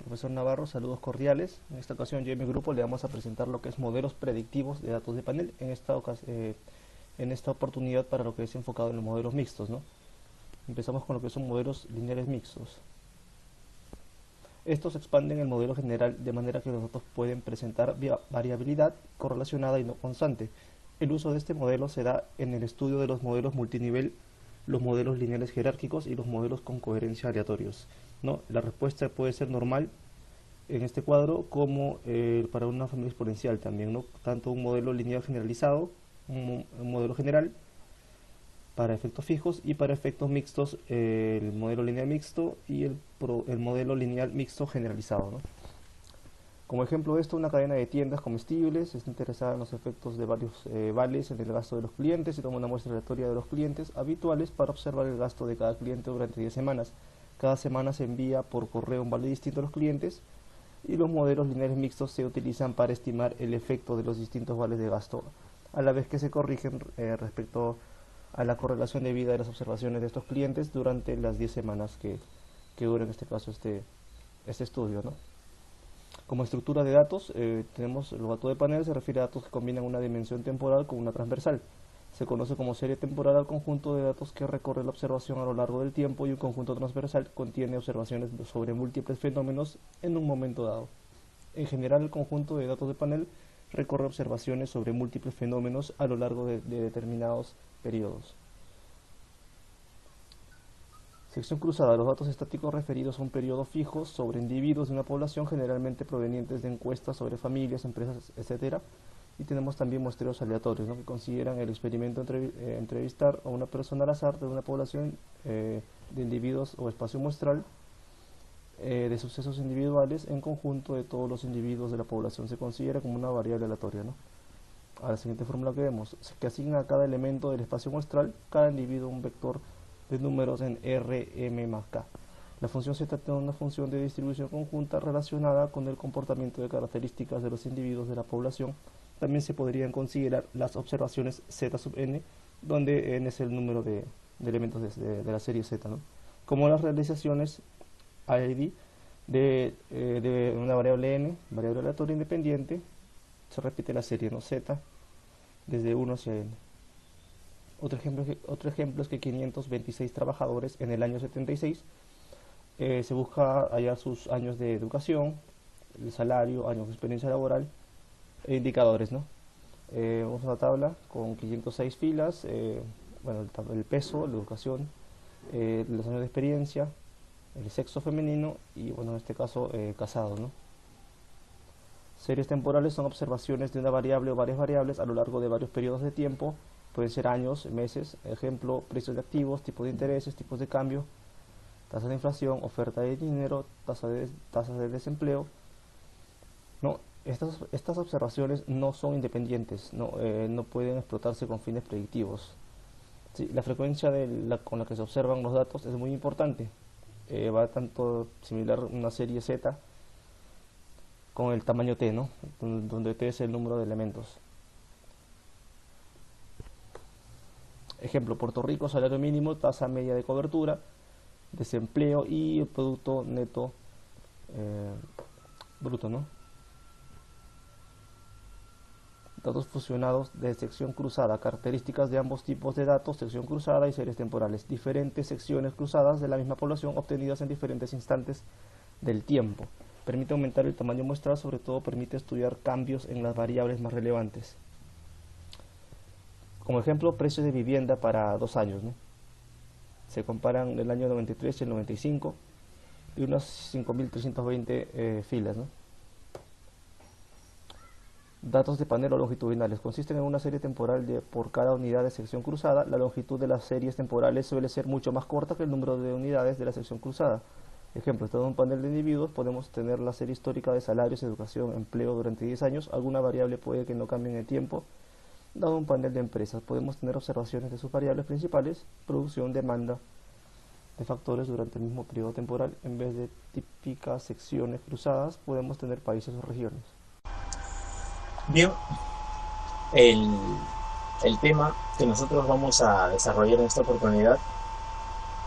Profesor Navarro, saludos cordiales. En esta ocasión yo y mi grupo le vamos a presentar lo que es modelos predictivos de datos de panel, en esta oportunidad para lo que es enfocado en los modelos mixtos, ¿no? Empezamos con lo que son modelos lineales mixtos. Estos expanden el modelo general de manera que los datos pueden presentar variabilidad correlacionada y no constante. El uso de este modelo se da en el estudio de los modelos multinivel, los modelos lineales jerárquicos y los modelos con coherencia aleatorios, ¿no? La respuesta puede ser normal en este cuadro como para una familia exponencial también, ¿no? Tanto un modelo lineal generalizado, un modelo general para efectos fijos, y para efectos mixtos el modelo lineal mixto y el modelo lineal mixto generalizado, ¿no? Como ejemplo de esto, una cadena de tiendas comestibles está interesada en los efectos de varios vales en el gasto de los clientes y toma una muestra aleatoria de los clientes habituales para observar el gasto de cada cliente durante 10 semanas. Cada semana se envía por correo un vale distinto a los clientes, y los modelos lineales mixtos se utilizan para estimar el efecto de los distintos vales de gasto, a la vez que se corrigen respecto a la correlación de vida de las observaciones de estos clientes durante las 10 semanas que dura en este caso este estudio, ¿no? Como estructura de datos, tenemos los datos de panel, se refiere a datos que combinan una dimensión temporal con una transversal. Se conoce como serie temporal al conjunto de datos que recorre la observación a lo largo del tiempo, y un conjunto transversal contiene observaciones sobre múltiples fenómenos en un momento dado. En general, el conjunto de datos de panel recorre observaciones sobre múltiples fenómenos a lo largo de determinados periodos. Sección cruzada. Los datos estáticos referidos a un periodo fijo sobre individuos de una población, generalmente provenientes de encuestas sobre familias, empresas, etc. Y tenemos también muestreos aleatorios, ¿no?, que consideran el experimento entrevistar a una persona al azar de una población de individuos o espacio muestral de sucesos individuales en conjunto de todos los individuos de la población. Se considera como una variable aleatoria, ¿no? A la siguiente fórmula que vemos, que asigna a cada elemento del espacio muestral, cada individuo, un vector de números en Rm más K. La función z tiene una función de distribución conjunta relacionada con el comportamiento de características de los individuos de la población. También se podrían considerar las observaciones z sub n, donde n es el número de elementos de la serie z, ¿no?, como las realizaciones id de una variable n, variable aleatoria independiente. Se repite la serie, ¿no?, z desde 1 hacia n. Otro ejemplo es que 526 trabajadores en el año 76 se busca hallar sus años de educación, el salario, años de experiencia laboral e indicadores, ¿no? Vamos a una tabla con 506 filas, bueno, el peso, la educación, los años de experiencia, el sexo femenino y, bueno, en este caso, casado, ¿no? Series temporales son observaciones de una variable o varias variables a lo largo de varios periodos de tiempo. Pueden ser años, meses. Ejemplo, precios de activos, tipos de intereses, tipos de cambio, tasa de inflación, oferta de dinero, tasas de desempleo, ¿no? Estas observaciones no son independientes, no pueden explotarse con fines predictivos. Sí, la frecuencia con la que se observan los datos es muy importante. Va tanto similar a una serie Z con el tamaño T, ¿no?, donde T es el número de elementos. Ejemplo, Puerto Rico, salario mínimo, tasa media de cobertura, desempleo y el producto neto bruto, ¿no? Datos fusionados de sección cruzada, características de ambos tipos de datos, sección cruzada y series temporales. Diferentes secciones cruzadas de la misma población obtenidas en diferentes instantes del tiempo. Permite aumentar el tamaño muestral, sobre todo permite estudiar cambios en las variables más relevantes. Como ejemplo, precios de vivienda para 2 años, ¿no? Se comparan el año 93 y el 95 y unas 5.320 filas, ¿no? Datos de panel o longitudinales. Consisten en una serie temporal por cada unidad de sección cruzada. La longitud de las series temporales suele ser mucho más corta que el número de unidades de la sección cruzada. Ejemplo, dado un panel de individuos, podemos tener la serie histórica de salarios, educación, empleo durante 10 años. Alguna variable puede que no cambie en el tiempo. Dado un panel de empresas, podemos tener observaciones de sus variables principales, producción, demanda, de factores durante el mismo periodo temporal. En vez de típicas secciones cruzadas, podemos tener países o regiones. Bien, el tema que nosotros vamos a desarrollar en esta oportunidad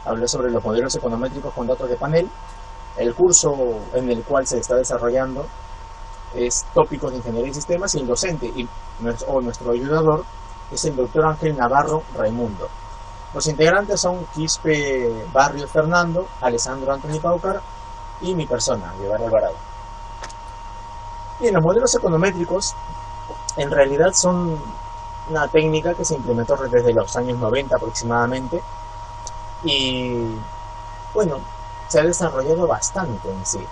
habla sobre los modelos econométricos con datos de panel el curso en el cual se está desarrollando es Tópicos de Ingeniería y Sistemas, y el docente nuestro ayudador es el doctor Ángel Navarro Raimundo. Los integrantes son Quispe Barrios Fernando, Alessandro Anthony Paucar y mi persona, Guevara Alvarado. Bien, los modelos econométricos en realidad son una técnica que se implementó desde los años 90 aproximadamente, y bueno, se ha desarrollado bastante en sí.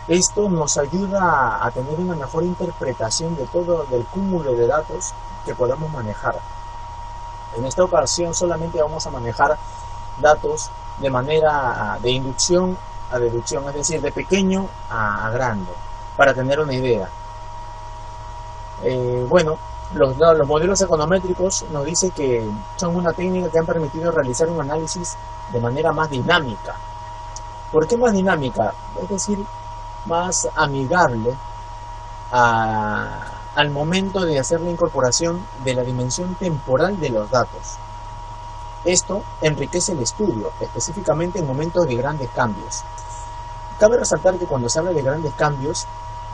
Esto nos ayuda a tener una mejor interpretación de todo, del cúmulo de datos que podamos manejar. En esta ocasión solamente vamos a manejar datos de manera de inducción a deducción, es decir, de pequeño a grande, para tener una idea. Bueno, los modelos econométricos nos dice que son una técnica que han permitido realizar un análisis de manera más dinámica. ¿Por qué más dinámica? Es decir, más amigable al momento de hacer la incorporación de la dimensión temporal de los datos. Esto enriquece el estudio, específicamente en momentos de grandes cambios. Cabe resaltar que cuando se habla de grandes cambios,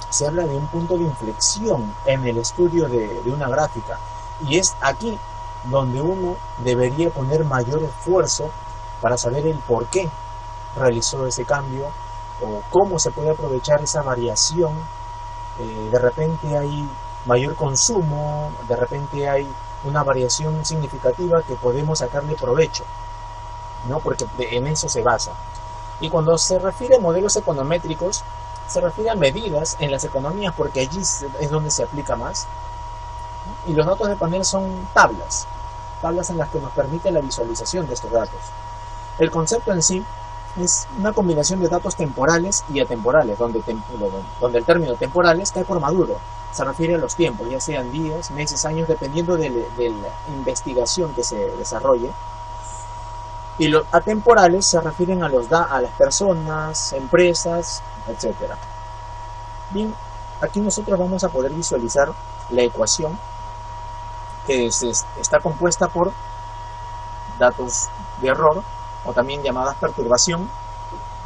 se habla de un punto de inflexión en el estudio de una gráfica, y es aquí donde uno debería poner mayor esfuerzo para saber el por qué realizó ese cambio, o cómo se puede aprovechar esa variación. De repente hay mayor consumo, de repente hay una variación significativa que podemos sacarle provecho, ¿no? Porque en eso se basa. Y cuando se refiere a modelos econométricos, se refiere a medidas en las economías, porque allí es donde se aplica más. Y los datos de panel son tablas en las que nos permite la visualización de estos datos. El concepto en sí es una combinación de datos temporales y atemporales, donde el término temporales cae por maduro. Se refiere a los tiempos, ya sean días, meses, años, dependiendo de la investigación que se desarrolle. Y los atemporales se refieren a las personas, empresas, etc. Bien, aquí nosotros vamos a poder visualizar la ecuación, que está compuesta por datos de error, o también llamadas perturbación.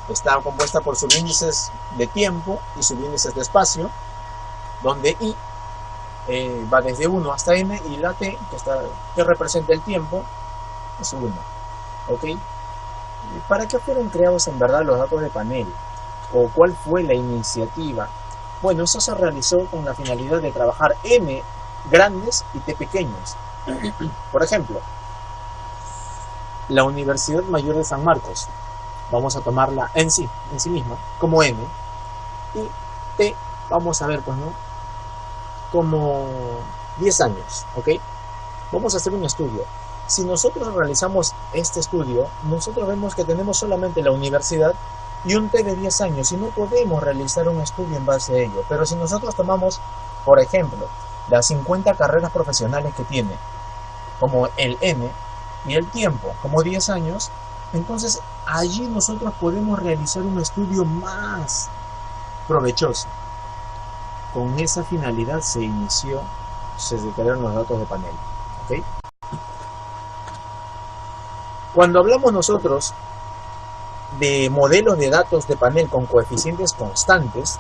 Está compuesta por subíndices de tiempo y subíndices de espacio, donde I va desde 1 hasta n, y la t, que representa el tiempo, es 1. ¿Ok? ¿Para qué fueron creados en verdad los datos de panel? ¿O cuál fue la iniciativa? Bueno, eso se realizó con la finalidad de trabajar n grandes y t pequeños. Por ejemplo, la Universidad Mayor de San Marcos, vamos a tomarla en sí misma, como n, y t, vamos a ver, pues, ¿no?, como 10 años, ¿ok? Vamos a hacer un estudio. Si nosotros realizamos este estudio, nosotros vemos que tenemos solamente la universidad y un t de 10 años, y no podemos realizar un estudio en base a ello. Pero si nosotros tomamos, por ejemplo, las 50 carreras profesionales que tiene, como el n, y el tiempo, como 10 años, entonces allí nosotros podemos realizar un estudio más provechoso. Con esa finalidad se crearon los datos de panel. ¿Okay? Cuando hablamos nosotros de modelos de datos de panel con coeficientes constantes,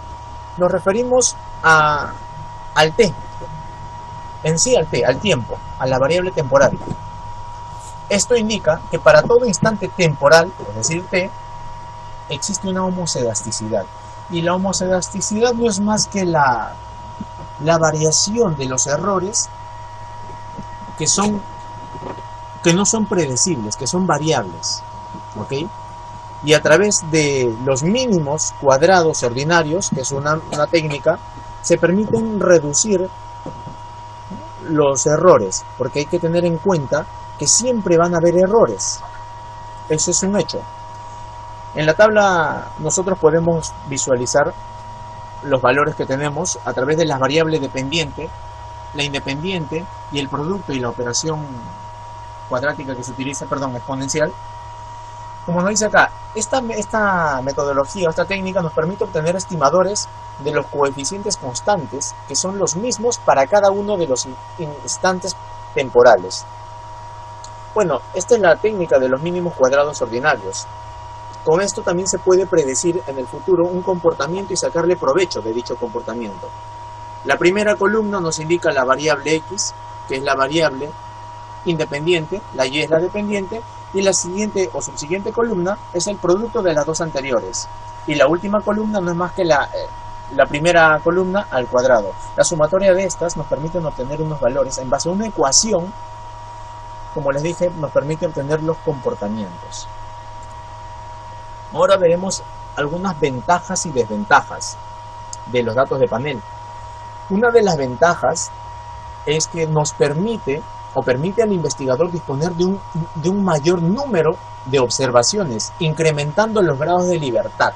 nos referimos al t, en sí al tiempo, a la variable temporal. Esto indica que para todo instante temporal, es decir, t, existe una homoscedasticidad. Y la homoscedasticidad no es más que la variación de los errores que no son predecibles, que son variables. ¿Ok? Y a través de los mínimos cuadrados ordinarios, que es una técnica, se permiten reducir los errores, porque hay que tener en cuenta que siempre van a haber errores. Eso es un hecho. En la tabla nosotros podemos visualizar los valores que tenemos a través de las variables dependiente, la independiente y el producto y la operación cuadrática que se utiliza, exponencial. Como nos dice acá, esta metodología, esta técnica nos permite obtener estimadores de los coeficientes constantes, que son los mismos para cada uno de los instantes temporales. Bueno, esta es la técnica de los mínimos cuadrados ordinarios. Con esto también se puede predecir en el futuro un comportamiento y sacarle provecho de dicho comportamiento. La primera columna nos indica la variable X, que es la variable independiente, la Y es la dependiente, y la siguiente o subsiguiente columna es el producto de las dos anteriores. Y la última columna no es más que la primera columna al cuadrado. La sumatoria de estas nos permite obtener unos valores en base a una ecuación. Como les dije, nos permite obtener los comportamientos. Ahora veremos algunas ventajas y desventajas de los datos de panel. Una de las ventajas es que nos permite al investigador disponer de un mayor número de observaciones, incrementando los grados de libertad.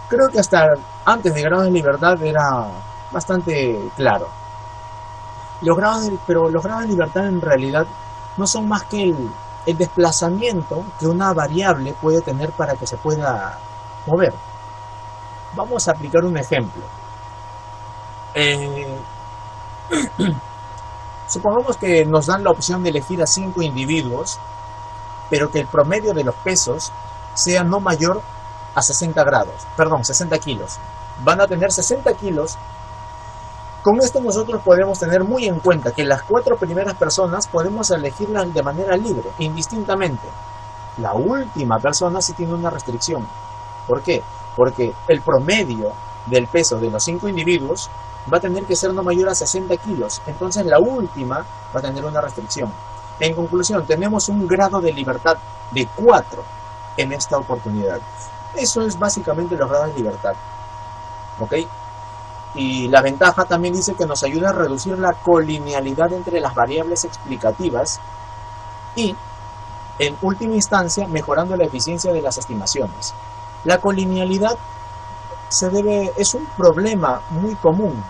Creo que hasta antes de grados de libertad era bastante claro. Pero los grados de libertad en realidad no son más que el desplazamiento que una variable puede tener para que se pueda mover. Vamos a aplicar un ejemplo. Supongamos que nos dan la opción de elegir a 5 individuos, pero que el promedio de los pesos sea no mayor a 60 kilos. Van a tener 60 kilos. Con esto nosotros podemos tener muy en cuenta que las 4 primeras personas podemos elegirlas de manera libre, indistintamente. La última persona sí tiene una restricción. ¿Por qué? Porque el promedio del peso de los 5 individuos va a tener que ser no mayor a 60 kilos. Entonces la última va a tener una restricción. En conclusión, tenemos un grado de libertad de 4 en esta oportunidad. Eso es básicamente los grados de libertad. ¿Ok? Y la ventaja también dice que nos ayuda a reducir la colinealidad entre las variables explicativas y, en última instancia, mejorando la eficiencia de las estimaciones. La colinealidad es un problema muy común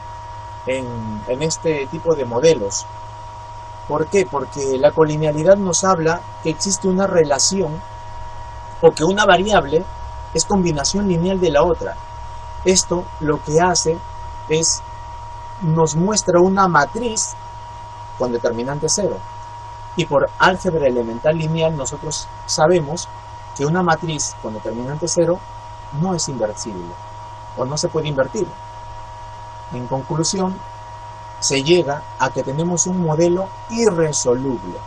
en este tipo de modelos. ¿Por qué? Porque la colinealidad nos habla que existe una relación o que una variable es combinación lineal de la otra. Esto lo que hace es nos muestra una matriz con determinante 0. Y por álgebra elemental lineal nosotros sabemos que una matriz con determinante 0 no es inversible o no se puede invertir. En conclusión, se llega a que tenemos un modelo irresoluble.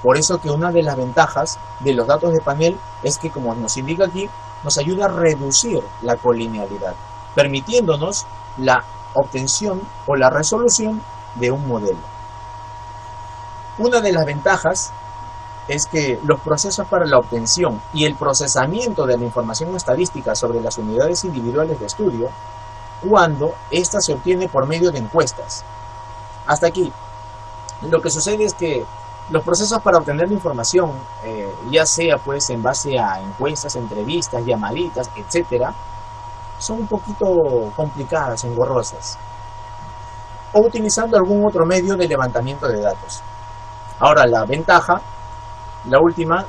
Por eso que una de las ventajas de los datos de panel es que, como nos indica aquí, nos ayuda a reducir la colinealidad, permitiéndonos la obtención o la resolución de un modelo. Una de las ventajas es que los procesos para la obtención y el procesamiento de la información estadística sobre las unidades individuales de estudio, cuando ésta se obtiene por medio de encuestas. Hasta aquí, lo que sucede es que los procesos para obtener la información, ya sea pues en base a encuestas, entrevistas, llamaditas, etcétera, son un poquito complicadas, engorrosas, o utilizando algún otro medio de levantamiento de datos. Ahora, la ventaja, la última,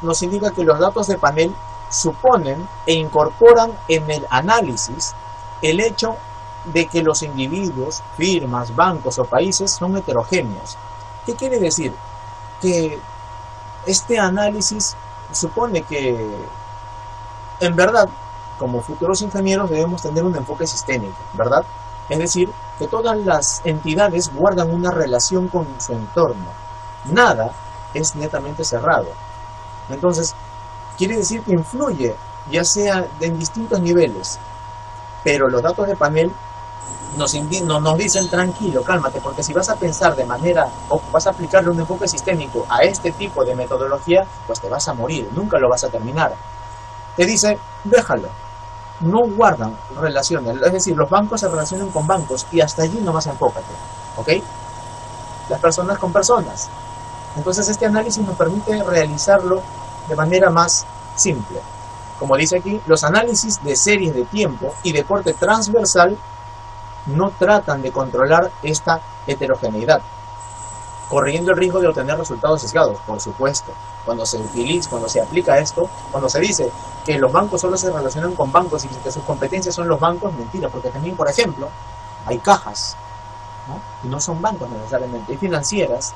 nos indica que los datos de panel suponen e incorporan en el análisis el hecho de que los individuos, firmas, bancos o países son heterogéneos. ¿Qué quiere decir? Que este análisis supone que, en verdad, como futuros ingenieros debemos tener un enfoque sistémico, ¿verdad? Es decir, que todas las entidades guardan una relación con su entorno. Nada es netamente cerrado. Entonces, quiere decir que influye, ya sea en distintos niveles, pero los datos de panel nos dicen tranquilo, cálmate, porque si vas a pensar de manera, o vas a aplicarle un enfoque sistémico a este tipo de metodología, pues te vas a morir, nunca lo vas a terminar. Te dice, déjalo, no guardan relaciones, es decir, los bancos se relacionan con bancos y hasta allí nomás enfócate, ¿ok? Las personas con personas. Entonces este análisis nos permite realizarlo de manera más simple. Como dice aquí, los análisis de series de tiempo y de corte transversal no tratan de controlar esta heterogeneidad, corriendo el riesgo de obtener resultados sesgados, por supuesto. Cuando se aplica esto, cuando se dice que los bancos solo se relacionan con bancos y que sus competencias son los bancos, mentira, porque también, por ejemplo, hay cajas, ¿no? Y no son bancos necesariamente, hay financieras.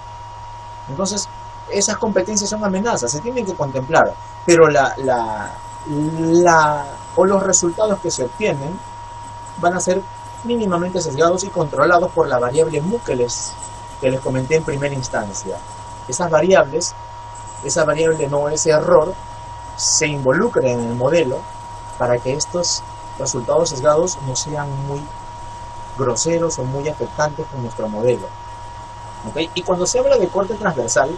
Entonces, esas competencias son amenazas, se tienen que contemplar. pero o los resultados que se obtienen van a ser mínimamente sesgados y controlados por la variable mu que les comenté en primera instancia. Esas variables, esa variable no, ese error, se involucra en el modelo para que estos resultados sesgados no sean muy groseros o muy afectantes con nuestro modelo. ¿Okay? Y cuando se habla de corte transversal,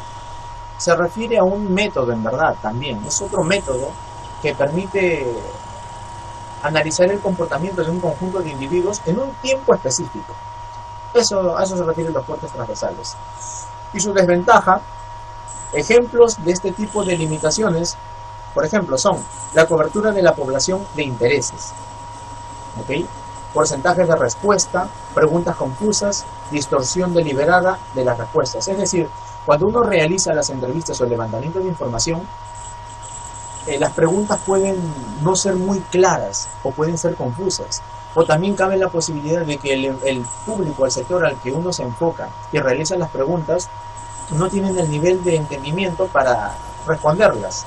se refiere a un método en verdad también. Es otro método que permite analizar el comportamiento de un conjunto de individuos en un tiempo específico. A eso se refieren los cortes transversales. Y su desventaja, ejemplos de este tipo de limitaciones, por ejemplo, son la cobertura de la población de intereses, ¿okay? Porcentajes de respuesta, preguntas confusas, distorsión deliberada de las respuestas. Es decir, cuando uno realiza las entrevistas o el levantamiento de información, las preguntas pueden no ser muy claras o pueden ser confusas. O también cabe la posibilidad de que el público, el sector al que uno se enfoca y realiza las preguntas, no tienen el nivel de entendimiento para responderlas.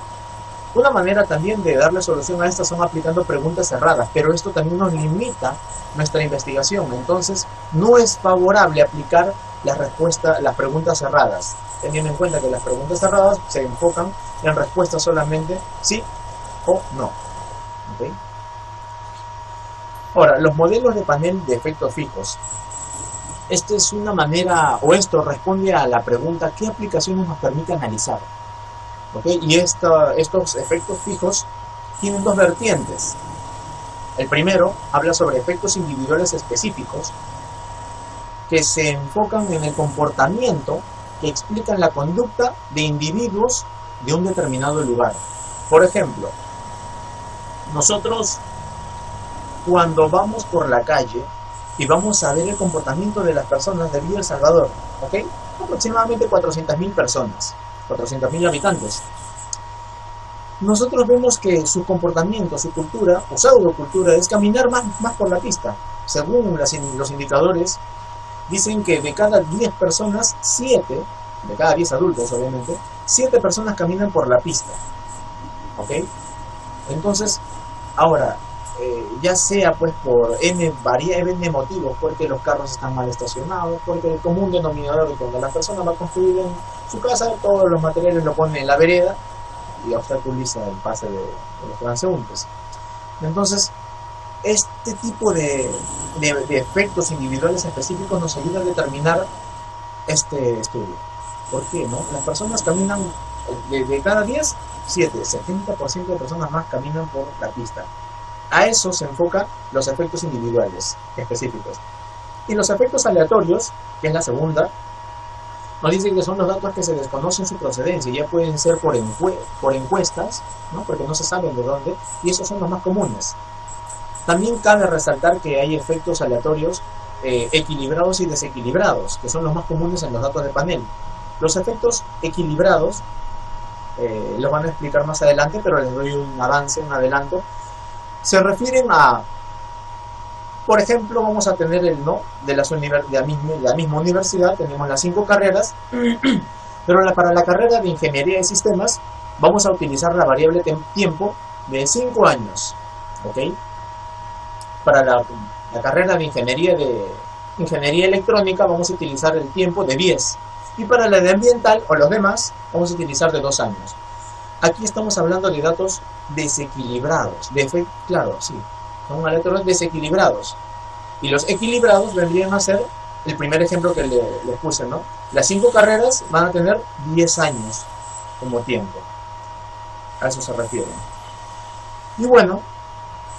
Una manera también de darle solución a estas son aplicando preguntas cerradas, pero esto también nos limita nuestra investigación. Entonces, no es favorable aplicar las preguntas cerradas, teniendo en cuenta que las preguntas cerradas se enfocan en respuestas solamente sí o no. ¿Okay? Ahora, los modelos de panel de efectos fijos. Esta es una manera, o esto responde a la pregunta: ¿qué aplicaciones nos permite analizar? ¿Okay? Y estos efectos fijos tienen dos vertientes. El primero habla sobre efectos individuales específicos que se enfocan en el comportamiento que explican la conducta de individuos de un determinado lugar. Por ejemplo, nosotros cuando vamos por la calle y vamos a ver el comportamiento de las personas de Villa El Salvador, ¿okay? Aproximadamente 400.000 personas, 400.000 habitantes. Nosotros vemos que su comportamiento, su cultura, o pseudocultura, es caminar más por la pista. Según los indicadores, dicen que de cada 10 personas, 7, de cada 10 adultos obviamente, 7 personas caminan por la pista. ¿Ok? Entonces, ahora, ya sea pues por N motivos, porque los carros están mal estacionados, porque el común denominador de cuando la persona va a construir en su casa, todos los materiales lo pone en la vereda y obstaculiza el pase de los transeúntes. Entonces, este tipo de efectos individuales específicos nos ayuda a determinar este estudio. ¿Por qué? ¿No? Las personas caminan, de cada 10, 70% de personas más caminan por la pista. A eso se enfocan los efectos individuales específicos. Y los efectos aleatorios, que es la segunda, nos dicen que son los datos que se desconocen su procedencia. Ya pueden ser por encuestas, ¿no? Porque no se saben de dónde, y esos son los más comunes. También cabe resaltar que hay efectos aleatorios equilibrados y desequilibrados, que son los más comunes en los datos de panel. Los efectos equilibrados los van a explicar más adelante, pero les doy un avance, un adelanto. Se refieren a, por ejemplo, vamos a tener el no de la misma universidad, tenemos las 5 carreras, pero para la carrera de Ingeniería de Sistemas vamos a utilizar la variable tiempo de 5 años, ¿ok? Para la carrera de Ingeniería Electrónica vamos a utilizar el tiempo de 10, y para la de Ambiental o los demás vamos a utilizar de 2 años. Aquí estamos hablando de datos desequilibrados, claro, sí, son aleatorios desequilibrados. Y los equilibrados vendrían a ser el primer ejemplo que les puse, ¿no? Las 5 carreras van a tener 10 años como tiempo. A eso se refieren. Y bueno,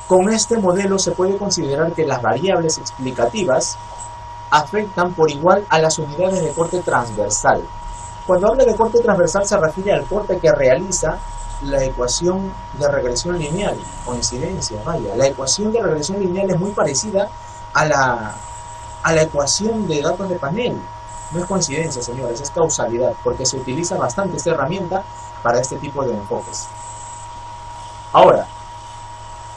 con este modelo se puede considerar que las variables explicativas afectan por igual a las unidades de corte transversal. Cuando habla de corte transversal se refiere al corte que realiza la ecuación de regresión lineal, coincidencia, vaya. La ecuación de regresión lineal es muy parecida a la ecuación de datos de panel. No es coincidencia, señores, es causalidad, porque se utiliza bastante esta herramienta para este tipo de enfoques. Ahora,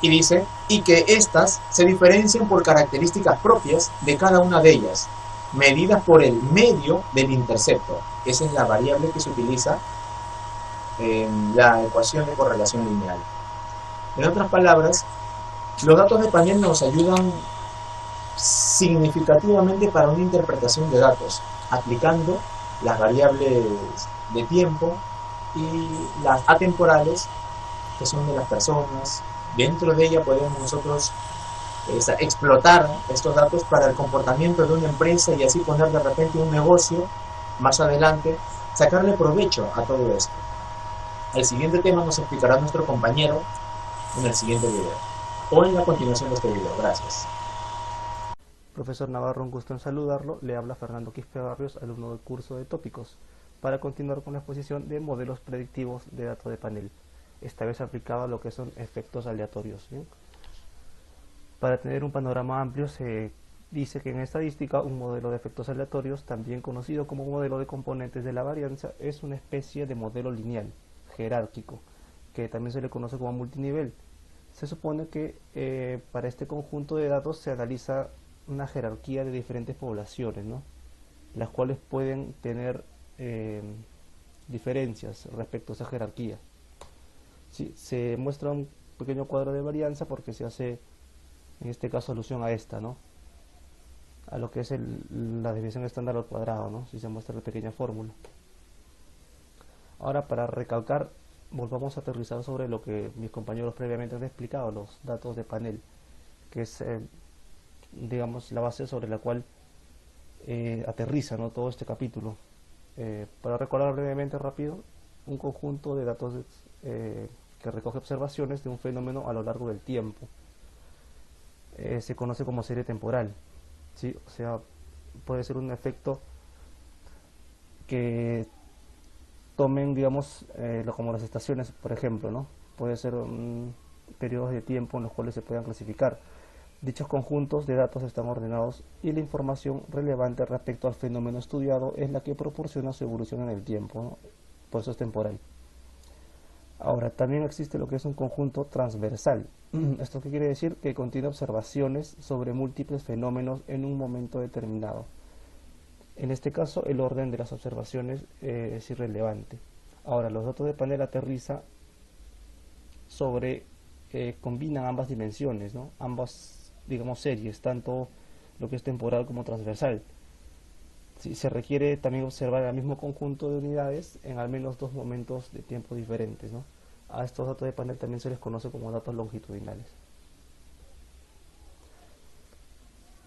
y dice, y que estas se diferencian por características propias de cada una de ellas, medidas por el medio del intercepto. Esa es la variable que se utiliza la ecuación de correlación lineal. En otras palabras, los datos de panel nos ayudan significativamente para una interpretación de datos, aplicando las variables de tiempo y las atemporales, que son de las personas. Dentro de ella podemos nosotros explotar estos datos para el comportamiento de una empresa y así poner de repente un negocio más adelante, sacarle provecho a todo esto. El siguiente tema nos explicará nuestro compañero en el siguiente video o en la continuación de este video. Gracias. Profesor Navarro, un gusto en saludarlo. Le habla Fernando Quispe Barrios, alumno del curso de tópicos, para continuar con la exposición de modelos predictivos de datos de panel, esta vez aplicado a lo que son efectos aleatorios. ¿Bien? Para tener un panorama amplio, se dice que en estadística un modelo de efectos aleatorios, también conocido como modelo de componentes de la varianza, es una especie de modelo lineal, jerárquico, que también se le conoce como multinivel. Se supone que para este conjunto de datos se analiza una jerarquía de diferentes poblaciones, ¿no?, las cuales pueden tener diferencias respecto a esa jerarquía. Sí, se muestra un pequeño cuadro de varianza porque se hace en este caso alusión a esta, ¿no?, a lo que es la desviación estándar al cuadrado, ¿no?, si se muestra la pequeña fórmula. Ahora, para recalcar, volvamos a aterrizar sobre lo que mis compañeros previamente han explicado, los datos de panel, que es digamos la base sobre la cual aterriza, ¿no?, todo este capítulo. Para recordar brevemente rápido, un conjunto de datos que recoge observaciones de un fenómeno a lo largo del tiempo se conoce como serie temporal, ¿sí? O sea, puede ser un efecto que tomen, digamos, como las estaciones, por ejemplo, ¿no? Puede ser periodos de tiempo en los cuales se puedan clasificar. Dichos conjuntos de datos están ordenados y la información relevante respecto al fenómeno estudiado es la que proporciona su evolución en el tiempo, ¿no? Por eso es temporal. Ahora, también existe lo que es un conjunto transversal. ¿Esto qué quiere decir? Que contiene observaciones sobre múltiples fenómenos en un momento determinado. En este caso, el orden de las observaciones es irrelevante. Ahora, los datos de panel aterriza sobre, combinan ambas dimensiones, ¿no?, ambas, digamos, series, tanto lo que es temporal como transversal. Si se requiere también observar el mismo conjunto de unidades en al menos dos momentos de tiempo diferentes, ¿no? A estos datos de panel también se les conoce como datos longitudinales.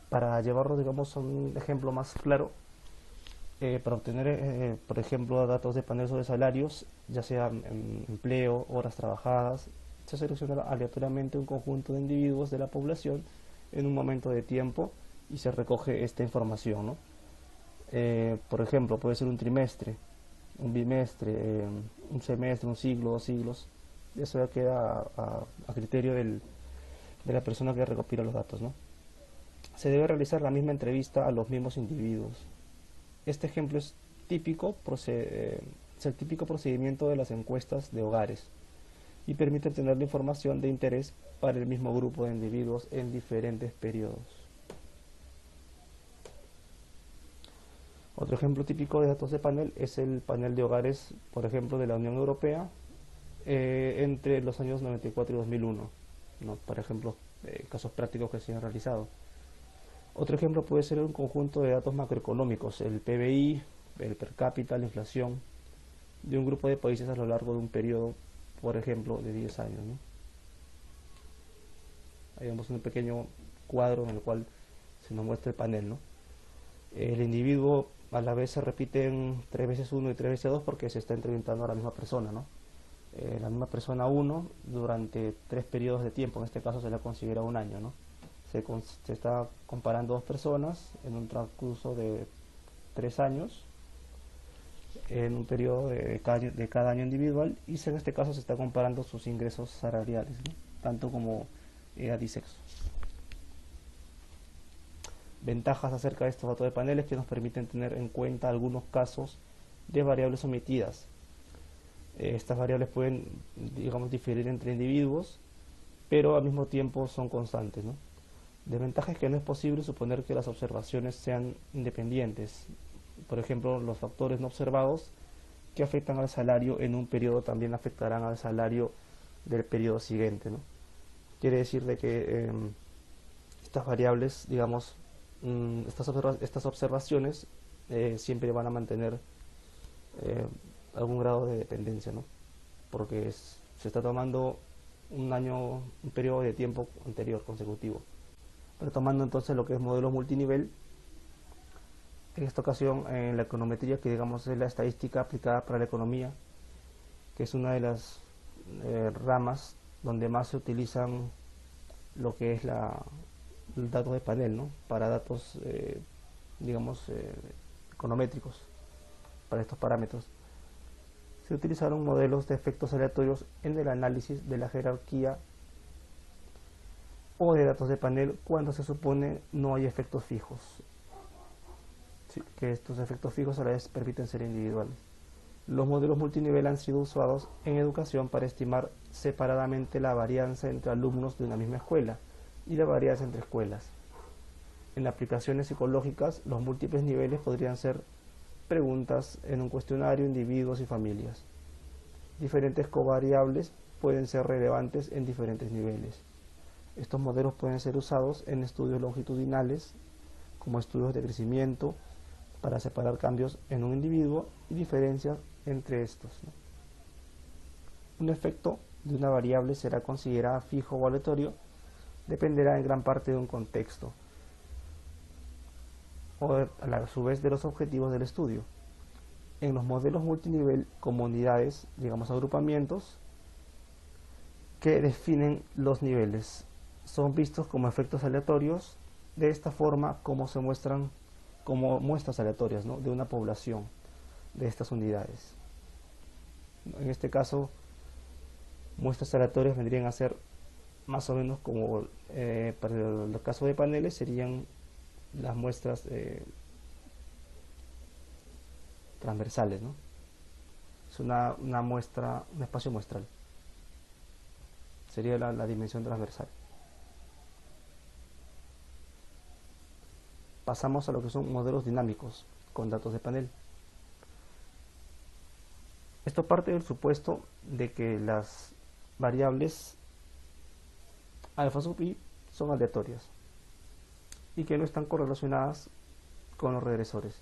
Para llevarlo, digamos, a un ejemplo más claro, para obtener, por ejemplo, datos de panel sobre salarios, ya sea empleo, horas trabajadas, se selecciona aleatoriamente un conjunto de individuos de la población en un momento de tiempo y se recoge esta información, ¿no? Por ejemplo, puede ser un trimestre, un bimestre, un semestre, un siglo, 2 siglos. Eso ya queda a criterio de la persona que recopila los datos, ¿no? Se debe realizar la misma entrevista a los mismos individuos. Este ejemplo es el típico procedimiento de las encuestas de hogares y permite obtener la información de interés para el mismo grupo de individuos en diferentes periodos. Otro ejemplo típico de datos de panel es el panel de hogares, por ejemplo, de la Unión Europea entre los años 94 y 2001, ¿no? Por ejemplo, casos prácticos que se han realizado. Otro ejemplo puede ser un conjunto de datos macroeconómicos, el PBI, el per cápita, la inflación, de un grupo de países a lo largo de un periodo, por ejemplo, de 10 años, ¿no? Ahí vemos un pequeño cuadro en el cual se nos muestra el panel, ¿no? El individuo a la vez se repiten 3 veces 1 y 3 veces 2 porque se está entrevistando a la misma persona, ¿no? La misma persona 1 durante 3 periodos de tiempo, en este caso se la considera un año, ¿no? Se está comparando dos personas en un transcurso de 3 años, en un periodo de cada año individual, y en este caso se está comparando sus ingresos salariales, ¿no?, tanto como edad y sexo. Ventajas acerca de estos datos de paneles que nos permiten tener en cuenta algunos casos de variables omitidas. Estas variables pueden, digamos, diferir entre individuos, pero al mismo tiempo son constantes, ¿no? Desventaja es que no es posible suponer que las observaciones sean independientes. Por ejemplo, los factores no observados que afectan al salario en un periodo también afectarán al salario del periodo siguiente, ¿no? Quiere decir de que estas variables, digamos, estas observaciones siempre van a mantener algún grado de dependencia, ¿no? Porque se está tomando un periodo de tiempo anterior consecutivo. Retomando entonces lo que es modelos multinivel, en esta ocasión en la econometría, que digamos es la estadística aplicada para la economía, que es una de las ramas donde más se utilizan lo que es el dato de panel, ¿no? Para datos, digamos, econométricos, para estos parámetros. Se utilizaron modelos de efectos aleatorios en el análisis de la jerarquía o de datos de panel cuando se supone no hay efectos fijos. Sí, que estos efectos fijos a la vez permiten ser individuales. Los modelos multinivel han sido usados en educación para estimar separadamente la varianza entre alumnos de una misma escuela y la varianza entre escuelas. En aplicaciones psicológicas, los múltiples niveles podrían ser preguntas en un cuestionario, individuos y familias. Diferentes covariables pueden ser relevantes en diferentes niveles. Estos modelos pueden ser usados en estudios longitudinales, como estudios de crecimiento, para separar cambios en un individuo y diferencias entre estos, ¿no? Un efecto de una variable será considerada fijo o aleatorio, dependerá en gran parte de un contexto, o a su vez de los objetivos del estudio. En los modelos multinivel, como unidades, digamos agrupamientos, que definen los niveles, son vistos como efectos aleatorios, de esta forma como se muestran como muestras aleatorias, ¿no? De una población de estas unidades. En este caso, muestras aleatorias vendrían a ser más o menos como para el caso de paneles serían las muestras transversales, ¿no? Es una muestra, un espacio muestral. Sería la dimensión transversal. Pasamos a lo que son modelos dinámicos con datos de panel. Esto parte del supuesto de que las variables alfa sub i son aleatorias y que no están correlacionadas con los regresores.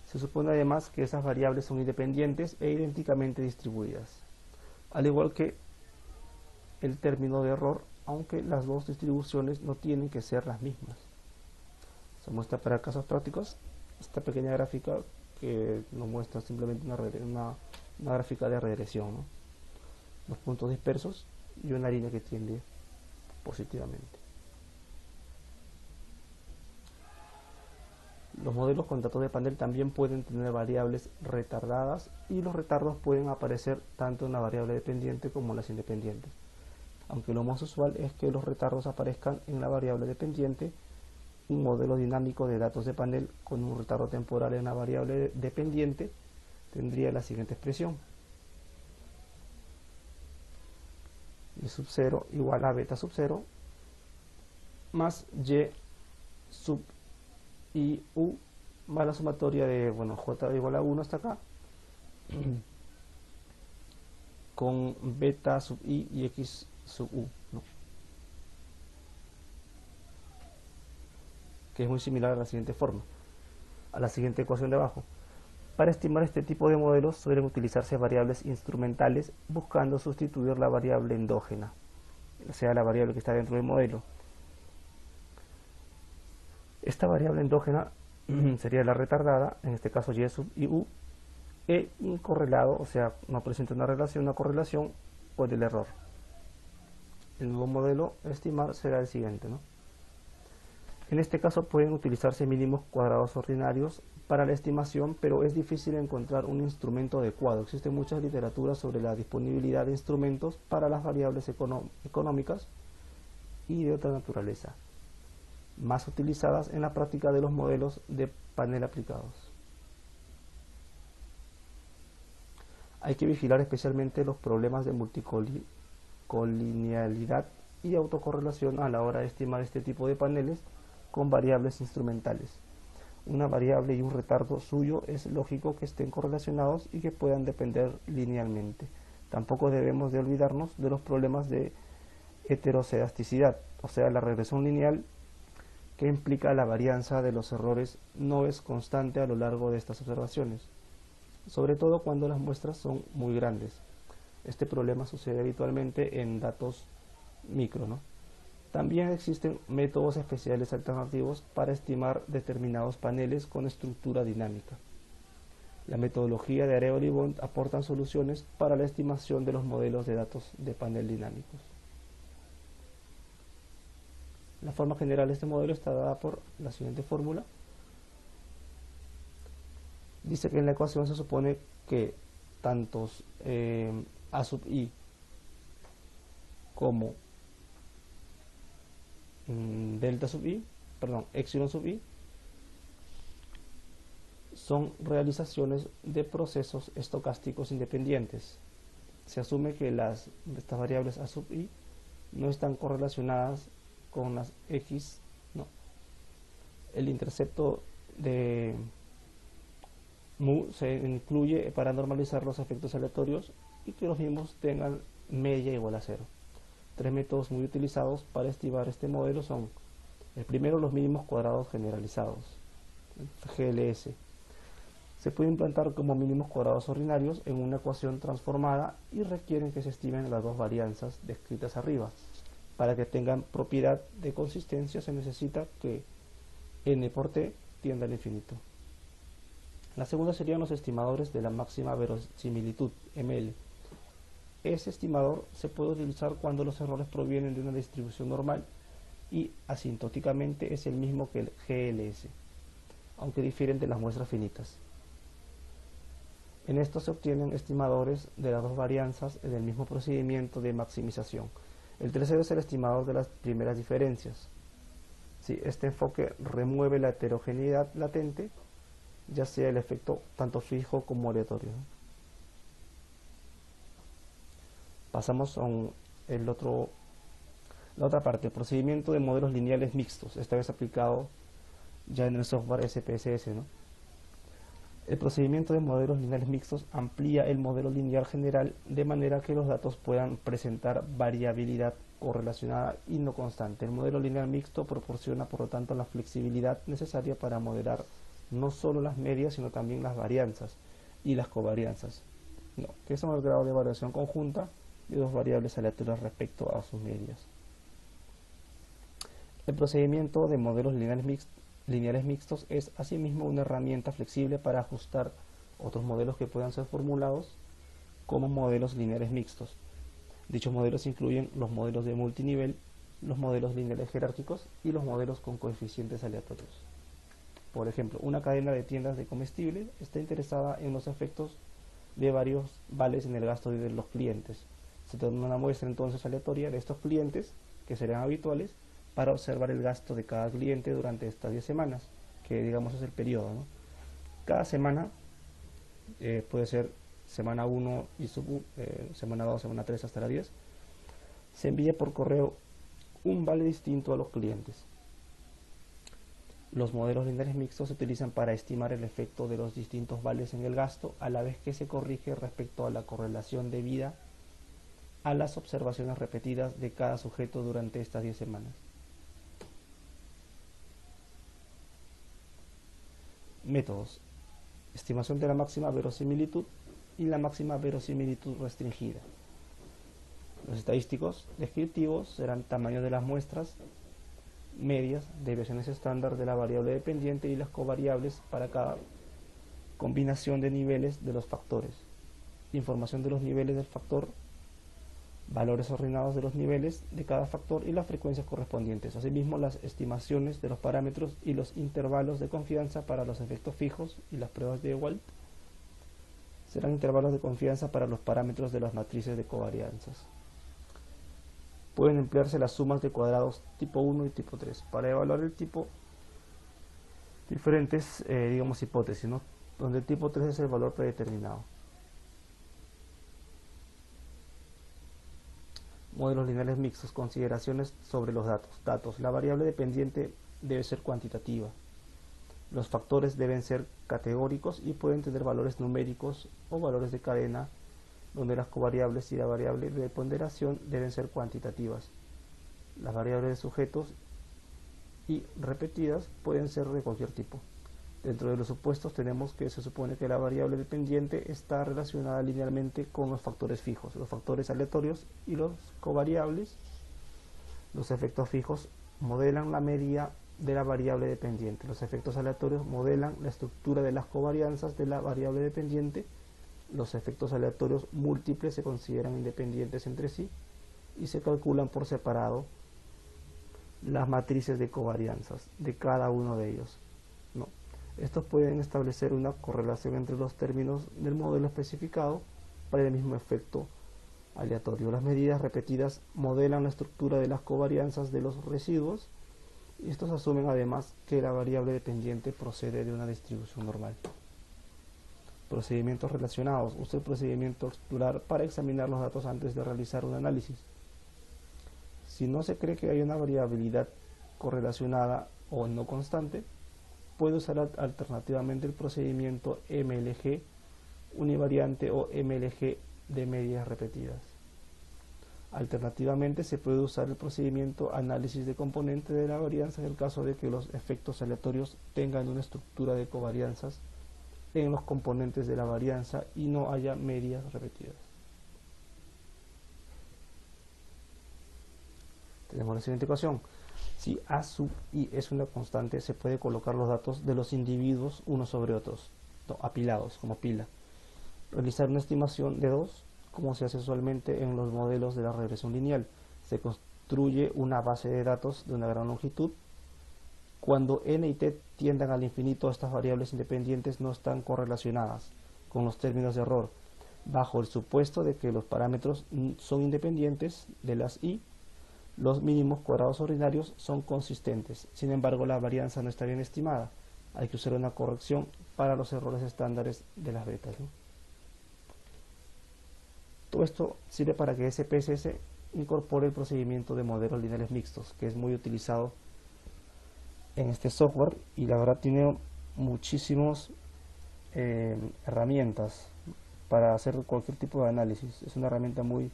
Se supone además que esas variables son independientes e idénticamente distribuidas, al igual que el término de error, aunque las dos distribuciones no tienen que ser las mismas. Se muestra para casos prácticos esta pequeña gráfica que nos muestra simplemente una gráfica de regresión, ¿no? Los puntos dispersos y una línea que tiende positivamente. Los modelos con datos de panel también pueden tener variables retardadas y los retardos pueden aparecer tanto en la variable dependiente como en las independientes, aunque lo más usual es que los retardos aparezcan en la variable dependiente. Un modelo dinámico de datos de panel con un retardo temporal en la variable dependiente tendría la siguiente expresión: y sub 0 igual a beta sub 0 más y sub i u más la sumatoria de, bueno, j igual a 1 hasta acá con beta sub i y x sub u, ¿no? Que es muy similar a la siguiente forma, a la siguiente ecuación de abajo. Para estimar este tipo de modelos suelen utilizarse variables instrumentales buscando sustituir la variable endógena, o sea, la variable que está dentro del modelo. Esta variable endógena sería la retardada, en este caso y sub i u, e incorrelado, o sea, no presenta una correlación o del error. El nuevo modelo a estimar será el siguiente, ¿no? En este caso pueden utilizarse mínimos cuadrados ordinarios para la estimación, pero es difícil encontrar un instrumento adecuado. Existen muchas literaturas sobre la disponibilidad de instrumentos para las variables económicas y de otra naturaleza, más utilizadas en la práctica de los modelos de panel aplicados. Hay que vigilar especialmente los problemas de multicolinealidad y autocorrelación a la hora de estimar este tipo de paneles con variables instrumentales. una variable y un retardo suyo, es lógico que estén correlacionados y que puedan depender linealmente. Tampoco debemos de olvidarnos de los problemas de heterocedasticidad, o sea, la regresión lineal que implica la varianza de los errores no es constante a lo largo de estas observaciones, sobre todo cuando las muestras son muy grandes. Este problema sucede habitualmente en datos micro, ¿no? También existen métodos especiales alternativos para estimar determinados paneles con estructura dinámica. La metodología de Arevalo y Bond aportan soluciones para la estimación de los modelos de datos de panel dinámicos. La forma general de este modelo está dada por la siguiente fórmula. Dice que en la ecuación se supone que tantos A sub i como delta sub i, perdón, epsilon sub i, son realizaciones de procesos estocásticos independientes. Se asume que estas variables A sub i no están correlacionadas con las x, no. El intercepto de mu se incluye para normalizar los efectos aleatorios y que los mismos tengan media igual a 0. Tres métodos muy utilizados para estimar este modelo son: el primero, los mínimos cuadrados generalizados, GLS. Se puede implantar como mínimos cuadrados ordinarios en una ecuación transformada y requieren que se estimen las dos varianzas descritas arriba. Para que tengan propiedad de consistencia se necesita que n por t tienda al infinito. La segunda serían los estimadores de la máxima verosimilitud, ML. Ese estimador se puede utilizar cuando los errores provienen de una distribución normal y asintóticamente es el mismo que el GLS, aunque difieren de las muestras finitas. En esto se obtienen estimadores de las dos varianzas en el mismo procedimiento de maximización. El tercero es el estimador de las primeras diferencias. Si este enfoque remueve la heterogeneidad latente, ya sea el efecto tanto fijo como aleatorio. Pasamos a la otra parte, el procedimiento de modelos lineales mixtos, esta vez aplicado ya en el software SPSS, ¿no? El procedimiento de modelos lineales mixtos amplía el modelo lineal general de manera que los datos puedan presentar variabilidad correlacionada y no constante. El modelo lineal mixto proporciona, por lo tanto, la flexibilidad necesaria para modelar no solo las medias, sino también las varianzas y las covarianzas, que son el grado de variación conjunta de dos variables aleatorias respecto a sus medias. El procedimiento de modelos lineales mixtos es asimismo una herramienta flexible para ajustar otros modelos que puedan ser formulados como modelos lineales mixtos. Dichos modelos incluyen los modelos de multinivel, los modelos lineales jerárquicos y los modelos con coeficientes aleatorios. Por ejemplo, una cadena de tiendas de comestibles está interesada en los efectos de varios vales en el gasto de los clientes. Se toma una muestra entonces aleatoria de estos clientes, que serán habituales, para observar el gasto de cada cliente durante estas 10 semanas, que digamos es el periodo, ¿no? Cada semana puede ser semana 1 y semana 2, semana 3 hasta la 10, se envía por correo un vale distinto a los clientes. Los modelos lineales mixtos se utilizan para estimar el efecto de los distintos vales en el gasto, a la vez que se corrige respecto a la correlación debida a las observaciones repetidas de cada sujeto durante estas 10 semanas. Métodos: estimación de la máxima verosimilitud y la máxima verosimilitud restringida. Los estadísticos descriptivos serán tamaño de las muestras, medias, desviaciones estándar de la variable dependiente y las covariables para cada combinación de niveles de los factores, información de los niveles del factor, valores ordenados de los niveles de cada factor y las frecuencias correspondientes. Asimismo, las estimaciones de los parámetros y los intervalos de confianza para los efectos fijos y las pruebas de Wald serán intervalos de confianza para los parámetros de las matrices de covarianzas. Pueden emplearse las sumas de cuadrados tipo 1 y tipo 3 para evaluar el tipo diferentes hipótesis, ¿no? Donde el tipo 3 es el valor predeterminado. Modelos lineales mixtos. Consideraciones sobre los datos. La variable dependiente debe ser cuantitativa. Los factores deben ser categóricos y pueden tener valores numéricos o valores de cadena, donde las covariables y la variable de ponderación deben ser cuantitativas. Las variables de sujetos y repetidas pueden ser de cualquier tipo. Dentro de los supuestos tenemos que se supone que la variable dependiente está relacionada linealmente con los factores fijos, los factores aleatorios y los covariables. Los efectos fijos modelan la medida de la variable dependiente. Los efectos aleatorios modelan la estructura de las covarianzas de la variable dependiente. Los efectos aleatorios múltiples se consideran independientes entre sí y se calculan por separado las matrices de covarianzas de cada uno de ellos. No. Estos pueden establecer una correlación entre los términos del modelo especificado para el mismo efecto aleatorio. Las medidas repetidas modelan la estructura de las covarianzas de los residuos y estos asumen además que la variable dependiente procede de una distribución normal. Procedimientos relacionados. Usa el procedimiento estructural para examinar los datos antes de realizar un análisis. Si no se cree que hay una variabilidad correlacionada o no constante, puede usar alternativamente el procedimiento MLG univariante o MLG de medidas repetidas. Alternativamente se puede usar el procedimiento análisis de componente de la varianza en el caso de que los efectos aleatorios tengan una estructura de covarianzas en los componentes de la varianza y no haya medidas repetidas. Tenemos la siguiente ecuación. Si A sub i es una constante, se puede colocar los datos de los individuos unos sobre otros, apilados, como pila. Realizar una estimación de 2, como se hace usualmente en los modelos de la regresión lineal. Se construye una base de datos de una gran longitud. Cuando n y t tiendan al infinito, estas variables independientes no están correlacionadas con los términos de error, bajo el supuesto de que los parámetros son independientes de las i. Los mínimos cuadrados ordinarios son consistentes, sin embargo la varianza no está bien estimada. Hay que usar una corrección para los errores estándares de las betas, ¿no? Todo esto sirve para que SPSS incorpore el procedimiento de modelos lineales mixtos, que es muy utilizado en este software y la verdad tiene muchísimas herramientas para hacer cualquier tipo de análisis. Es una herramienta muy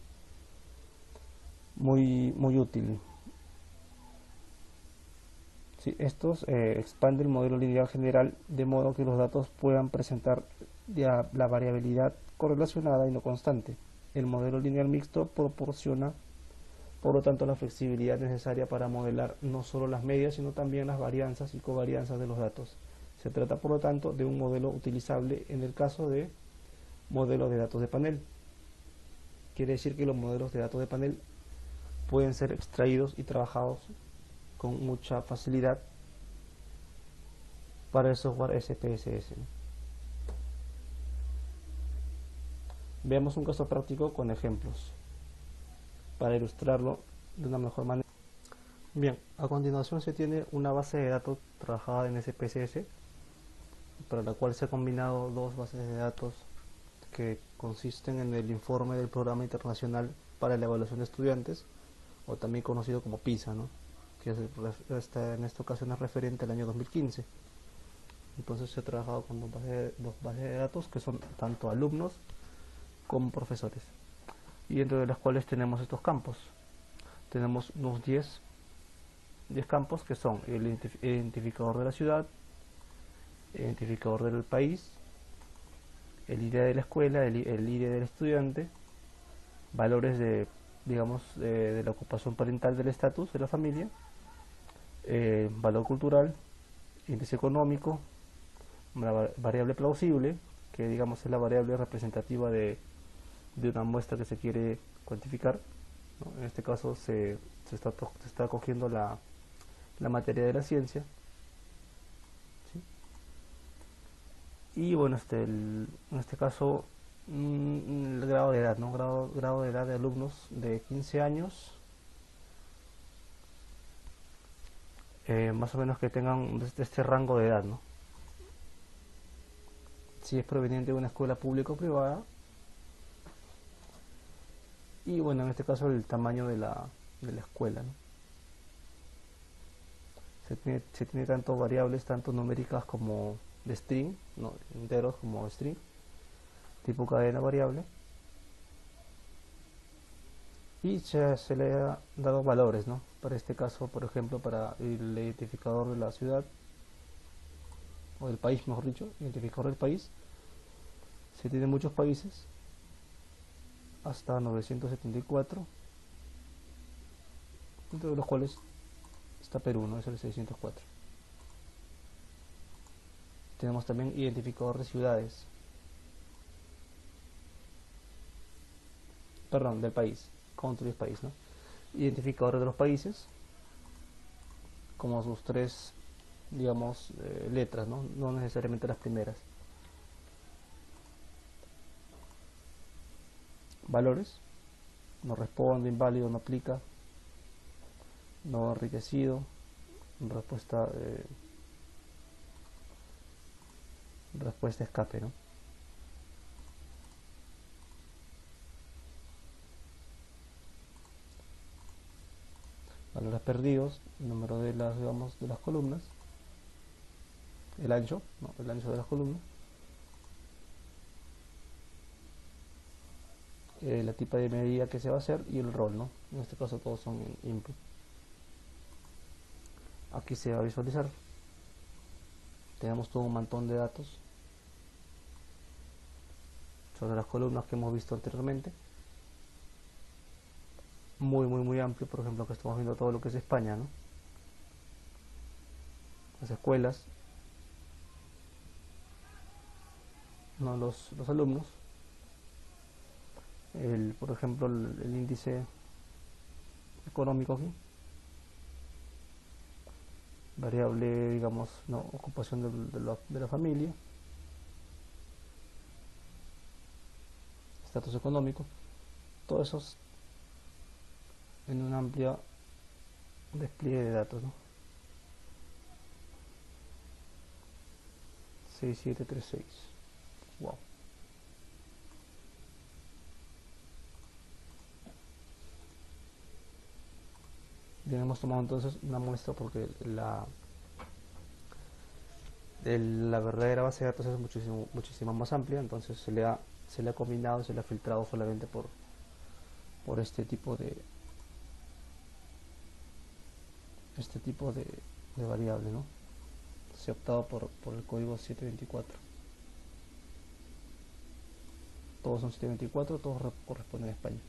útil. Sí, estos expande el modelo lineal general de modo que los datos puedan presentar la variabilidad correlacionada y no constante. El modelo lineal mixto proporciona, por lo tanto, la flexibilidad necesaria para modelar no solo las medias, sino también las varianzas y covarianzas de los datos. Se trata, por lo tanto, de un modelo utilizable en el caso de modelos de datos de panel. Quiere decir que los modelos de datos de panel pueden ser extraídos y trabajados con mucha facilidad para el software SPSS. Veamos un caso práctico con ejemplos para ilustrarlo de una mejor manera. Bien, a continuación se tiene una base de datos trabajada en SPSS, para la cual se han combinado dos bases de datos que consisten en el informe del Programa Internacional para la Evaluación de Estudiantes, o también conocido como PISA, ¿no? Que en esta ocasión es referente al año 2015. Entonces se ha trabajado con dos bases de datos que son tanto alumnos como profesores, y dentro de las cuales tenemos estos campos. Tenemos unos 10 campos que son el identificador de la ciudad, el identificador del país, el ID de la escuela, el ID del estudiante, valores de, digamos, de la ocupación parental, del estatus de la familia, valor cultural, índice económico, una variable plausible, que digamos es la variable representativa de una muestra que se quiere cuantificar, ¿no? En este caso se está cogiendo la materia de la ciencia, ¿sí? Y bueno, en este caso el grado de edad, ¿no? grado de edad de alumnos de 15 años, más o menos que tengan este rango de edad, ¿no? Si es proveniente de una escuela pública o privada, y bueno, en este caso el tamaño de la escuela, ¿no? Se tiene tanto variables, tanto numéricas como de string, no, enteros como string, tipo cadena variable, y se le ha dado valores, ¿no? Para este caso, por ejemplo, para el identificador de la ciudad, o del país, mejor dicho, identificador del país, se tiene muchos países, hasta 974, entre los cuales está Perú, ¿no? Es el 604. Tenemos también identificador de ciudades, perdón, del país, country es país, ¿no? Identificador de los países, como sus tres, digamos, letras, ¿no? No necesariamente las primeras. Valores, no responde, inválido, no aplica, no enriquecido, respuesta escape, ¿no? Valores perdidos, número de las, digamos, de las columnas, el ancho, ¿no? El ancho de las columnas, la tipo de medida que se va a hacer y el rol, ¿no? En este caso todos son input. Aquí se va a visualizar, tenemos todo un montón de datos sobre las columnas que hemos visto anteriormente, muy amplio. Por ejemplo, que estamos viendo todo lo que es España, ¿no? Las escuelas, ¿no? Los alumnos, por ejemplo, el índice económico aquí, variable, digamos, ¿no? Ocupación de la familia, estatus económico, todo eso en un amplio despliegue de datos, ¿no? 6736. Wow. Bien, hemos tomado entonces una muestra porque la verdadera base de datos es muchísimo más amplia, entonces se le ha combinado, se le ha filtrado solamente por este tipo de variable, ¿no? Se ha optado por el código 724. Todos son 724, todos corresponden a España.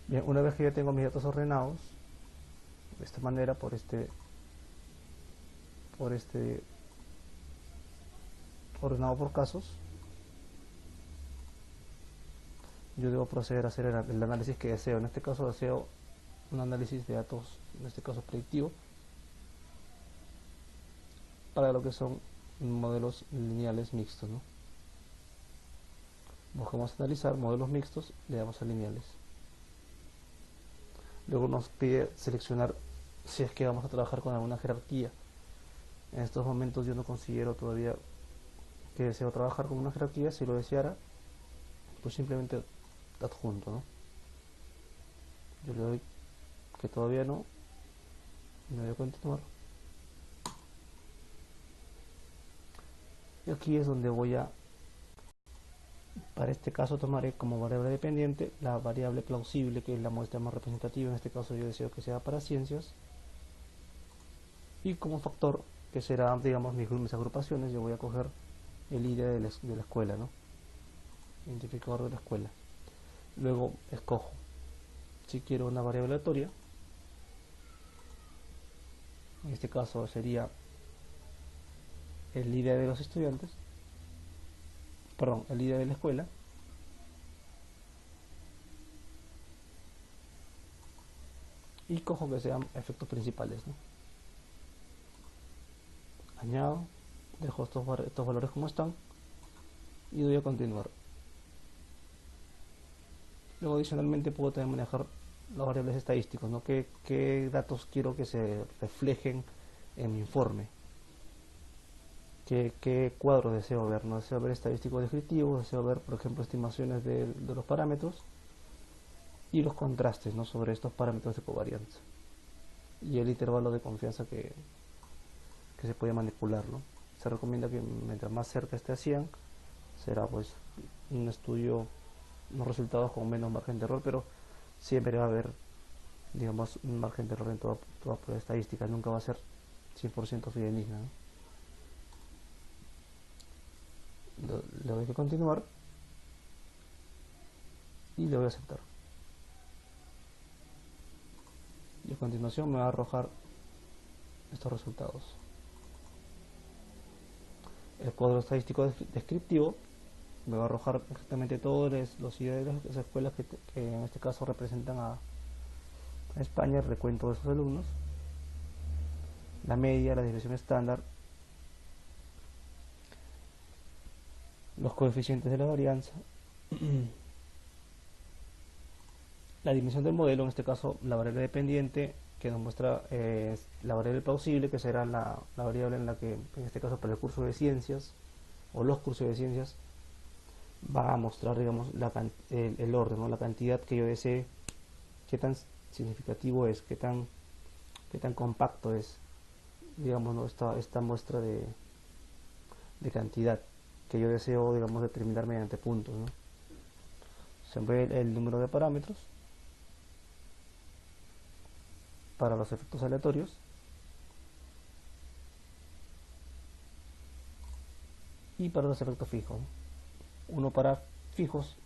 Bien, una vez que ya tengo mis datos ordenados de esta manera, por este ordenado por casos, yo debo proceder a hacer el análisis que deseo. En este caso deseo un análisis de datos, en este caso predictivo, para lo que son modelos lineales mixtos, ¿no? Buscamos analizar modelos mixtos, le damos a lineales. Luego nos pide seleccionar si es que vamos a trabajar con alguna jerarquía. En estos momentos yo no considero todavía que deseo trabajar con una jerarquía. Si lo deseara, pues simplemente adjunto, ¿no? Yo le doy que todavía no, y me voy a continuar. Y aquí es donde voy a, para este caso tomaré como variable dependiente la variable plausible, que es la muestra más representativa. En este caso yo deseo que sea para ciencias, y como factor, que será, digamos, mis agrupaciones, yo voy a coger el ID de la escuela, ¿no? Identificador de la escuela. Luego escojo si quiero una variable aleatoria. En este caso sería el ID de los estudiantes, perdón, el ID de la escuela, y cojo que sean efectos principales, ¿no? Añado, dejo estos valores como están y doy a continuar. Luego adicionalmente puedo también manejar las variables estadísticas, ¿no? ¿Qué datos quiero que se reflejen en mi informe? qué cuadro deseo ver, ¿no? Deseo ver estadísticos descriptivos, deseo ver, por ejemplo, estimaciones de los parámetros y los contrastes, ¿no? Sobre estos parámetros de covarianza y el intervalo de confianza que se puede manipular, ¿no? Se recomienda que mientras más cerca esté a 100 será pues un estudio, unos resultados con menos margen de error, pero siempre va a haber, digamos, un margen de error en toda prueba estadística, nunca va a ser 100% fidedigna, ¿no? Le doy que continuar y le voy a aceptar, y a continuación me va a arrojar estos resultados. El cuadro estadístico descriptivo me va a arrojar exactamente todos los ID de las escuelas que en este caso representan a España, el recuento de sus alumnos, la media, la desviación estándar, los coeficientes de la varianza, la dimensión del modelo, en este caso la variable dependiente, que nos muestra la variable plausible, que será la variable en la que, en este caso para el curso de ciencias, o los cursos de ciencias, va a mostrar, digamos, el orden, ¿no? La cantidad que yo desee, qué tan significativo es, qué tan compacto es, digamos, ¿no? esta muestra de cantidad que yo deseo, digamos, determinar mediante puntos, ¿no? Se ve el número de parámetros para los efectos aleatorios y para los efectos fijos, ¿no? Uno para fijos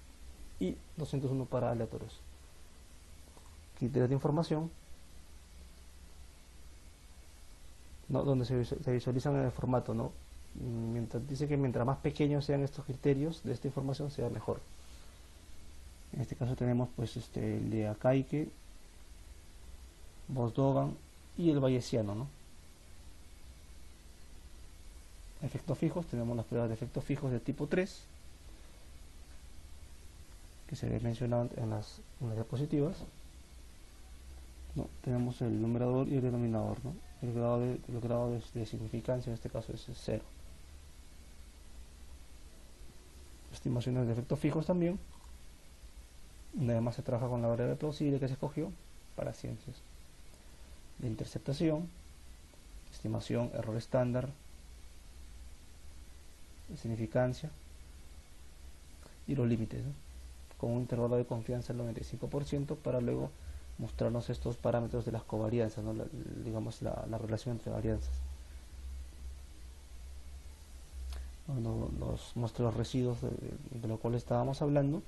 y 201 para aleatorios. Criterios de información, ¿no? Donde se visualizan en el formato, ¿no? Dice que mientras más pequeños sean estos criterios de esta información, sea mejor. En este caso tenemos pues el de Akaike, Bosdogan y el bayesiano, ¿no? Efectos fijos, tenemos las pruebas de efectos fijos de tipo 3, que se ve mencionado en las diapositivas, ¿no? Tenemos el numerador y el denominador, ¿no? El grado de significancia en este caso es 0. Estimaciones de efectos fijos también, donde además se trabaja con la variable plausible que se escogió para ciencias. De interceptación, estimación, error estándar, de significancia y los límites, ¿no? Con un intervalo de confianza del 95% para luego mostrarnos estos parámetros de las covarianzas, ¿no? Digamos la relación entre varianzas. Bueno, nos muestra los residuos de lo cual estábamos hablando,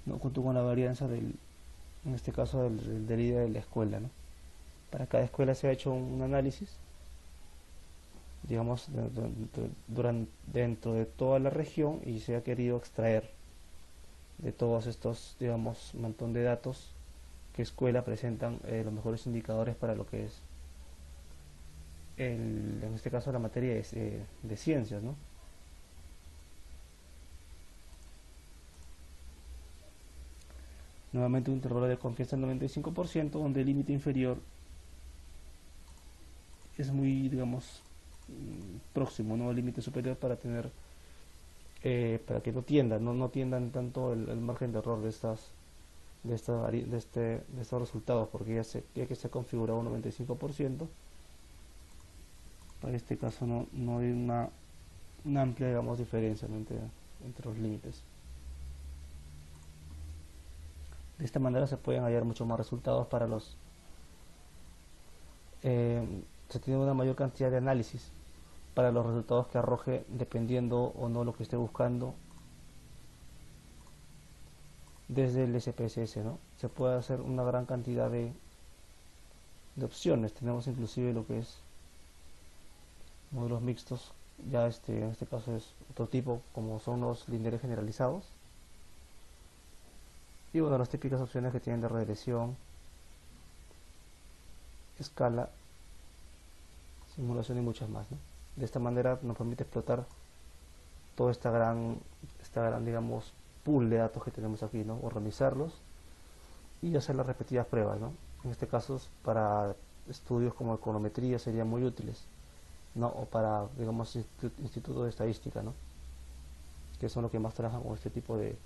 ¿no? Junto con la varianza en este caso del ID de la escuela, ¿no? Para cada escuela se ha hecho un análisis, digamos, dentro de toda la región, y se ha querido extraer de todos estos, digamos, montón de datos que escuela presentan los mejores indicadores para lo que es en este caso la materia de ciencias, ¿no? Nuevamente un intervalo de confianza del 95%, donde el límite inferior es muy, digamos, próximo, ¿no? El límite superior para tener para que no tiendan tanto el margen de error de estos resultados, porque ya que se ha configurado un 95%, para este caso no hay una amplia, digamos, diferencia, ¿no? entre los límites. De esta manera se pueden hallar mucho más resultados para se tiene una mayor cantidad de análisis para los resultados que arroje, dependiendo o no lo que esté buscando desde el SPSS, ¿no? Se puede hacer una gran cantidad de opciones. Tenemos inclusive lo que es modelos mixtos, ya en este caso es otro tipo, como son los lineales generalizados, y bueno, las típicas opciones que tienen de regresión, escala, simulación y muchas más, ¿no? De esta manera nos permite explotar toda esta gran digamos, pool de datos que tenemos aquí, ¿no? Organizarlos y hacer las repetidas pruebas, ¿no? En este caso, para estudios como econometría serían muy útiles, ¿no? O para, digamos, institutos de estadística, ¿no? Que son los que más trabajan con este tipo de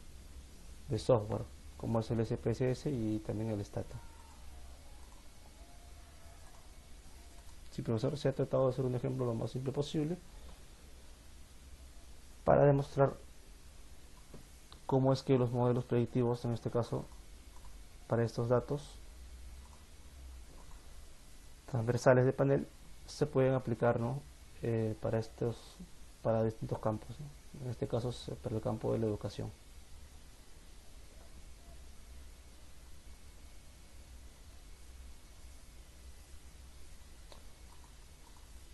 software, como es el SPSS y también el Stata. Sí, profesor, se ha tratado de hacer un ejemplo lo más simple posible para demostrar cómo es que los modelos predictivos, en este caso, para estos datos transversales de panel, se pueden aplicar, ¿no? Para distintos campos, ¿no? En este caso, para el campo de la educación.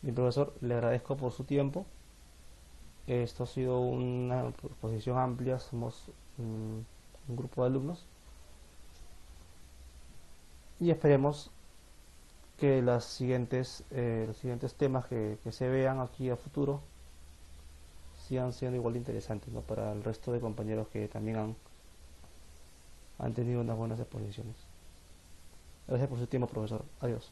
Mi profesor, le agradezco por su tiempo. Esto ha sido una exposición amplia, somos un grupo de alumnos y esperemos que los siguientes temas que se vean aquí a futuro sigan siendo igual de interesantes, ¿no? Para el resto de compañeros que también han tenido unas buenas exposiciones. Gracias por su tiempo, profesor. Adiós.